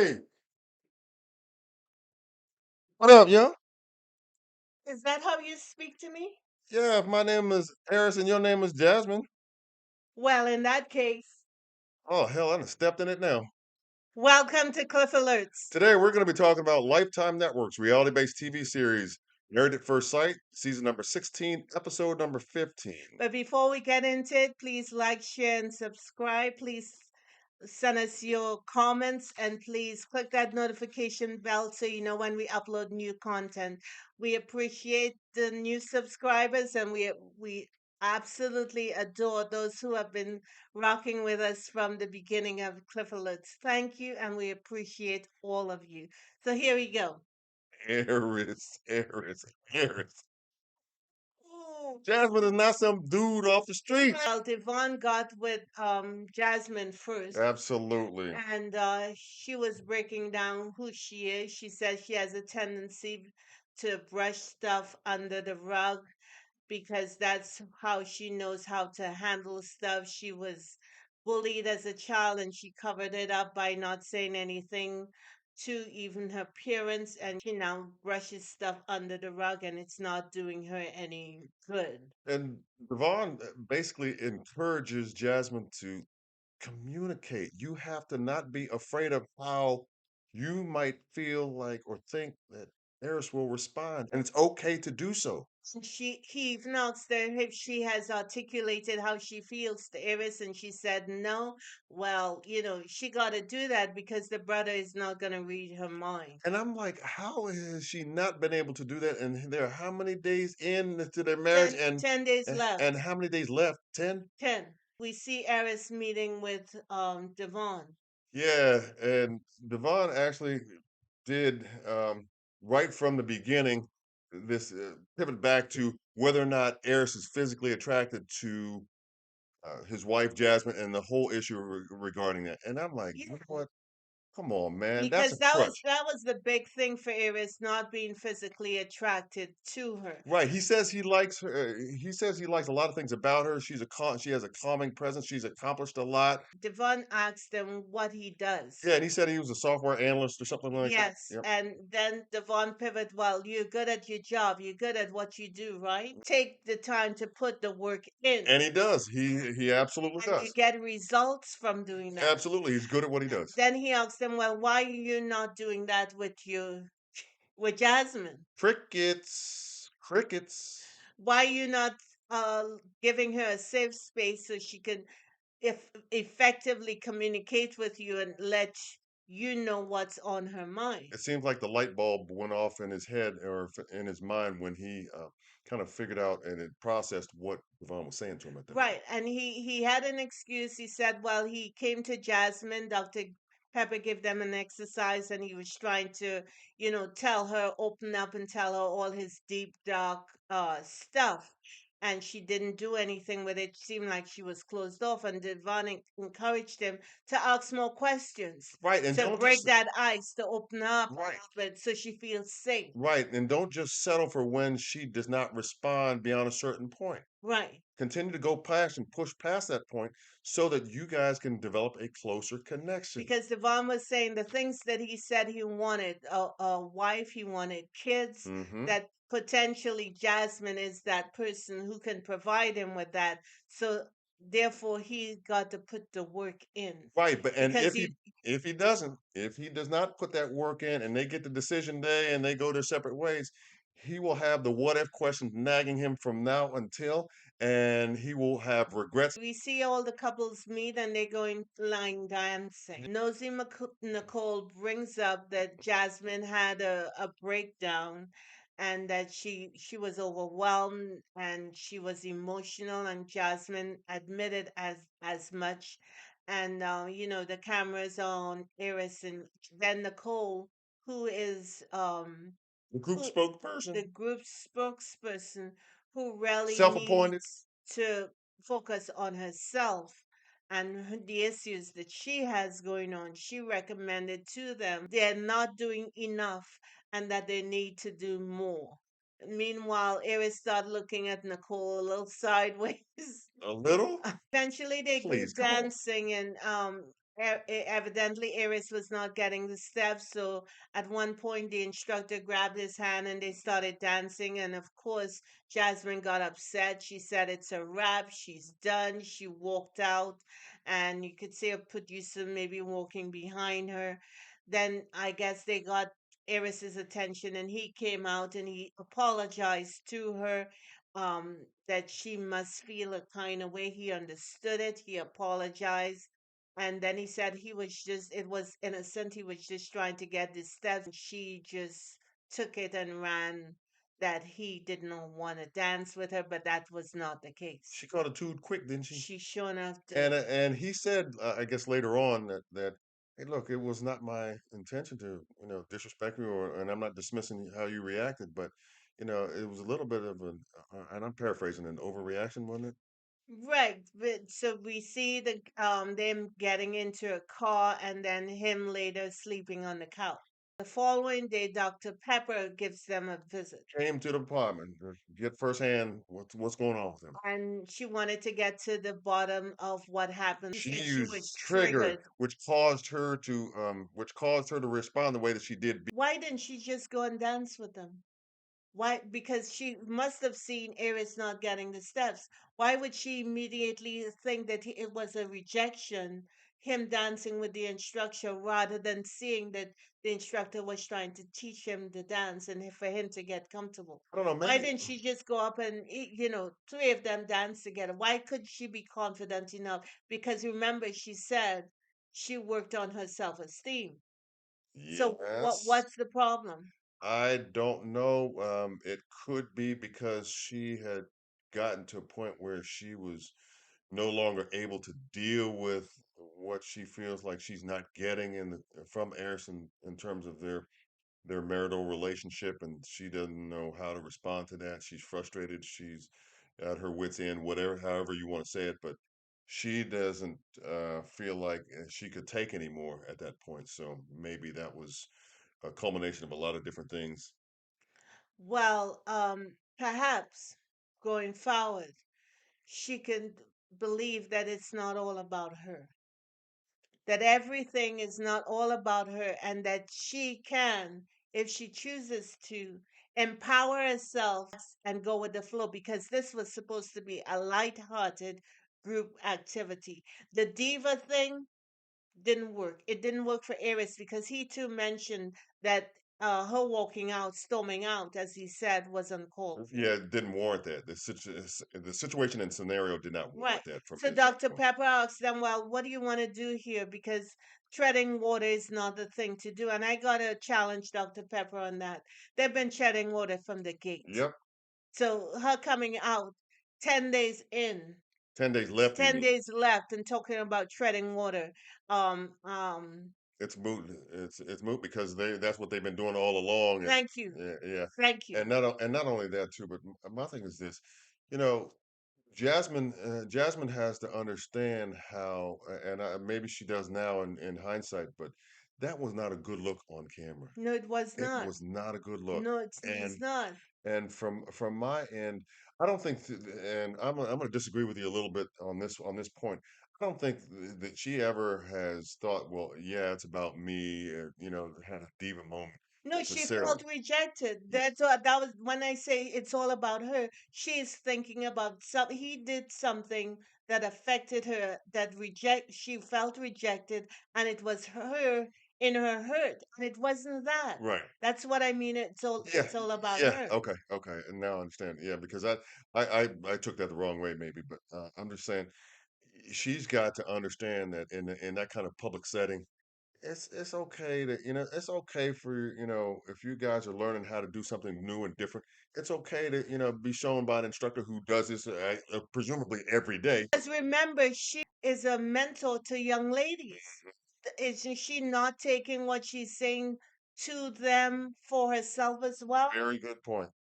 Hey, what up, yo? Is that how you speak to me? Yeah, my name is Airrus and your name is Jasmine. Well, in that case, Oh, hell, I done stepped in it now. welcome to Cliff Alerts. Today, we're going to be talking about Lifetime Networks, reality-based TV series, Married at First Sight, season number 16, episode number 15. But before we get into it, please like, share, and subscribe. Please send us your comments and please click that notification bell so you know when we upload new content. We appreciate the new subscribers and we absolutely adore those who have been rocking with us from the beginning of Cliff Alerts. Thank you, and we appreciate all of you. So here we go. Airrus. Oh, Jasmine is not some dude off the streets. Well, Devon got with Jasmine first, Absolutely. and she was breaking down who she is. She said she has a tendency to brush stuff under the rug because that's how she knows how to handle stuff. She was bullied as a child and she covered it up by not saying anything to even her parents, and she now brushes stuff under the rug and it's not doing her any good. And Devon basically encourages Jasmine to communicate. You have to not be afraid of how you might feel like or think that Eris will respond, and it's okay to do so. He even asked her if she has articulated how she feels to Iris, and she said no. Well, she got to do that because the brother is not going to read her mind. And I'm like, how has she not been able to do that? And there are how many days into their marriage, Ten, 10 days and left. how many days left? 10? 10. We see Iris meeting with Devon. Yeah, and Devon actually did right from the beginning this pivot back to whether or not Eris is physically attracted to his wife Jasmine and the whole issue regarding that. And I'm like, you know Yeah. what? Come on, man, that's a Because that was crutch. that was the big thing for Iris, not being physically attracted to her. Right. He says he likes her. He says he likes a lot of things about her. She has a calming presence. She's accomplished a lot. Devon asked him what he does. Yeah, and he said he was a software analyst or something like that. Yes, Yep. and then Devon pivot. Well, you're good at your job. You're good at what you do, right? Take the time to put the work in, And he does. He absolutely and you does. get results from doing that. Absolutely, he's good at what he does. Then he asked him, "Well, why are you not doing that with Jasmine? Crickets, crickets. Why are you not giving her a safe space so she can effectively communicate with you and let you know what's on her mind?" It seems like the light bulb went off in his head or in his mind when he kind of figured out and it processed what Yvonne was saying to him at that moment. Right. And he had an excuse. He said, well, he came to Jasmine, Dr. Pepper gave them an exercise, and he was trying to, tell her, open up and tell her all his deep, dark stuff. And she didn't do anything with it. Seemed like she was closed off. And Devon encouraged him to ask more questions, Right, and to don't break just that ice, to open her up a right, little bit so she feels safe. right, and don't just settle for when she does not respond beyond a certain point. Right. Continue to go past and push past that point so that you guys can develop a closer connection. Because Devon was saying the things that he said he wanted a wife, he wanted kids, Mm-hmm. that potentially Jasmine is that person who can provide him with that. So therefore, he got to put the work in Right, but and because he, if he does not put that work in and they get the decision day and they go their separate ways, he will have the what if questions nagging him from now until, and he will have regrets. we see all the couples meet and they're going line dancing. Nosy Nicole brings up that Jasmine had a breakdown and that she was overwhelmed and she was emotional, and Jasmine admitted as much. And the cameras on Iris, and then Nicole, who is The group who the spokesperson, group spokesperson, who really self-appointed. needs to focus on herself and the issues that she has going on. She recommended to them they're not doing enough and that they need to do more. Meanwhile, Iris started looking at Nicole a little sideways. A little? Eventually, they go Please, come on. dancing, and Evidently Airrus was not getting the steps, so at one point the instructor grabbed his hand and they started dancing, and of course Jasmine got upset. She said it's a wrap, she's done. She walked out, and you could see a producer maybe walking behind her. Then I guess they got Airrus's attention, and he came out and he apologized to her, that she must feel a kind of way. He understood it, he apologized, and then he said he was just, it was innocent. He was just trying to get the steps, and she just took it and ran, that he did not want to dance with her, but that was not the case. She caught it too quick, didn't she? She sure enough And did. and he said, I guess later on that hey, look, it was not my intention to disrespect you, or and I'm not dismissing how you reacted, but it was a little bit of an and I'm paraphrasing, an overreaction, wasn't it? Right, but so we see them getting into a car and then him later sleeping on the couch. The following day, Dr. Pepper gives them a visit. Came to the apartment to get firsthand what's going on with him. And she wanted to get to the bottom of what happened. She She said she used was trigger, triggered. which caused her to respond the way that she did. Why didn't she just go and dance with them? Why? Because she must have seen Aries not getting the steps. Why would she immediately think that it was a rejection, him dancing with the instructor, rather than seeing that the instructor was trying to teach him the dance and for him to get comfortable? I don't know, Why maybe. didn't she just go up and, three of them dance together? Why could she be confident enough? Because remember, she said she worked on her self-esteem. So Yes. what's the problem? I don't know. It could be because she had gotten to a point where she was no longer able to deal with what she feels like she's not getting from Harrison in terms of their marital relationship, and she doesn't know how to respond to that. She's frustrated. She's at her wits' end, whatever, however you want to say it, but she doesn't feel like she could take anymore at that point. So maybe that was a culmination of a lot of different things. Well, perhaps going forward, she can believe that it's not all about her, that everything is not all about her, and that she can, if she chooses to, empower herself and go with the flow, because this was supposed to be a light-hearted group activity. The diva thing didn't work. It didn't work for Aries because he too mentioned that her walking out, storming out, as he said, was uncalled for. Yeah, it didn't warrant that. The situation and scenario did not Right. warrant that from So his Dr. standpoint. Pepper asked them, well, what do you want to do here? Because treading water is not the thing to do. And I got to challenge Dr. Pepper on that. They've been treading water from the gate. Yep, So her coming out 10 days in, 10 days left. You 10 mean days left, and talking about treading water. Um, um, it's moot? It's moot because that's what they've been doing all along. And Thank you. yeah, yeah, Thank you. and not only that too, but my thing is this, you know, Jasmine has to understand how, and maybe she does now in hindsight, but that was not a good look on camera. No, it was It not. was not a good look, No, it's and not. from my end, I don't think, and I'm going to disagree with you a little bit on this point. I don't think that she ever has thought, well, yeah, it's about me, had a diva moment No, she necessarily. felt rejected. Y- That was when I say it's all about her. She is thinking about some. He did something that affected her. That reject. She felt rejected, and it was her in her hurt, and it wasn't that. Right. That's what I mean. It's all. Yeah. It's all about Yeah. her. Okay. Okay. And now I understand. Yeah, because I took that the wrong way, maybe, but I'm just saying she's got to understand that in that kind of public setting, it's okay to it's okay for if you guys are learning how to do something new and different, it's okay to be shown by an instructor who does this presumably every day. Because remember, she is a mentor to young ladies. Isn't she not taking what she's saying to them for herself as well? Very good point.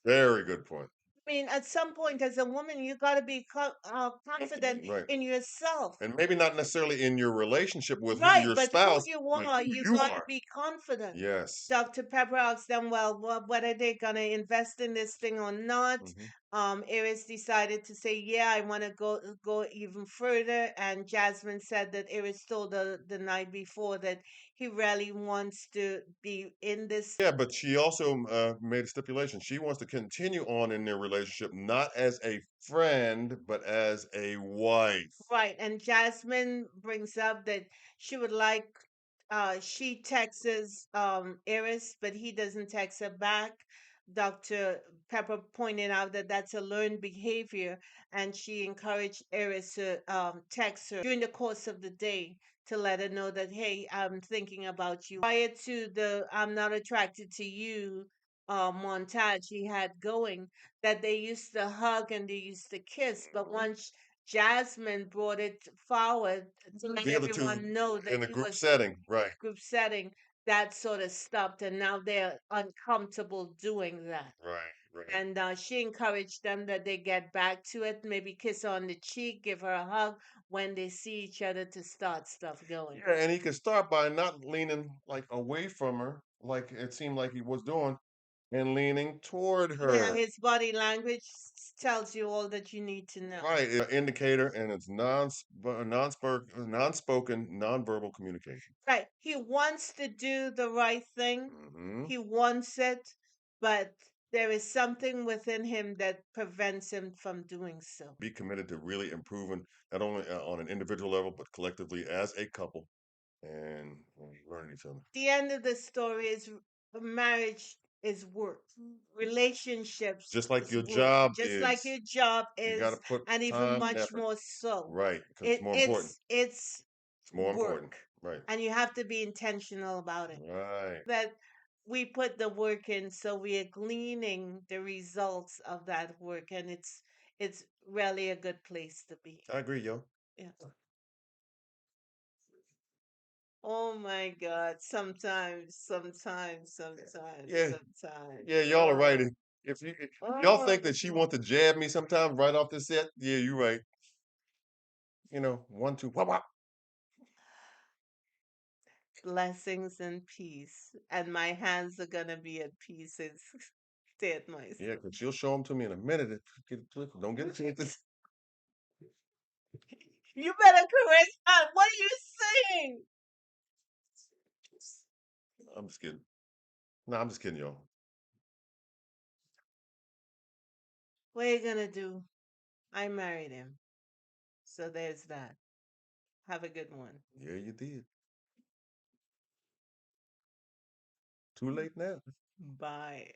Very good point. I mean, at some point, as a woman, you got to be confident Right. in yourself. And maybe not necessarily in your relationship with Right, your but who spouse, you but are, who you you got to are. be confident. Yes. Dr. Pepper asked them, well, what are they going to invest in this thing or not? Hmm. Iris decided to say, yeah, I want to go even further. And Jasmine said that Iris told her the night before that he really wants to be in this. Yeah, but she also made a stipulation. She wants to continue on in their relationship, not as a friend, but as a wife. Right. And Jasmine brings up that she would like she texts Iris, but he doesn't text her back. Dr. Pepper pointed out that that's a learned behavior, and she encouraged Iris to text her during the course of the day to let her know that, hey, I'm thinking about you. Prior to the I'm not attracted to you montage he had going, that they used to hug and they used to kiss, but once Jasmine brought it forward to let The other two everyone know that in a he group was setting, right, group setting. That sort of stopped, and now they're uncomfortable doing that. right, right. And she encouraged them that they get back to it, maybe kiss her on the cheek, give her a hug when they see each other to start stuff going. Yeah, and he could start by not leaning like away from her, like it seemed like he was doing, and leaning toward Yeah, her. his body language tells you all that you need to know. Right, it's an indicator, and it's non-spoken, nonverbal communication. Right. He wants to do the right thing. Hmm. He wants it, but there is something within him that prevents him from doing so. Be committed to really improving not only on an individual level, but collectively as a couple, and learning each other. The end of the story is marriage is work. Relationships Just like is your work. job Just like is, your job you got to is, put and even time and much effort. more so. Right, because it's more important. It's It's more important. work. Right, And you have to be intentional about it. right. That we put the work in, so we are gleaning the results of that work, and it's really a good place to be. I agree, yo. Yeah. Oh my God. Yeah, Sometimes. yeah, y'all are right. Oh, If y'all oh. think that she want to jab me sometime right off the set, yeah, you're right. You know, one, two, whop, whop. Blessings and peace. And my hands are gonna be at peace. It's stay at Yeah, myself. because she'll show them to me in a minute. Don't get a chance to. You better correct that. What are you saying? I'm just kidding. No, I'm just kidding, y'all. What are you gonna do? I married him. So there's that. Have a good one. Yeah, you did. Too late now. Bye.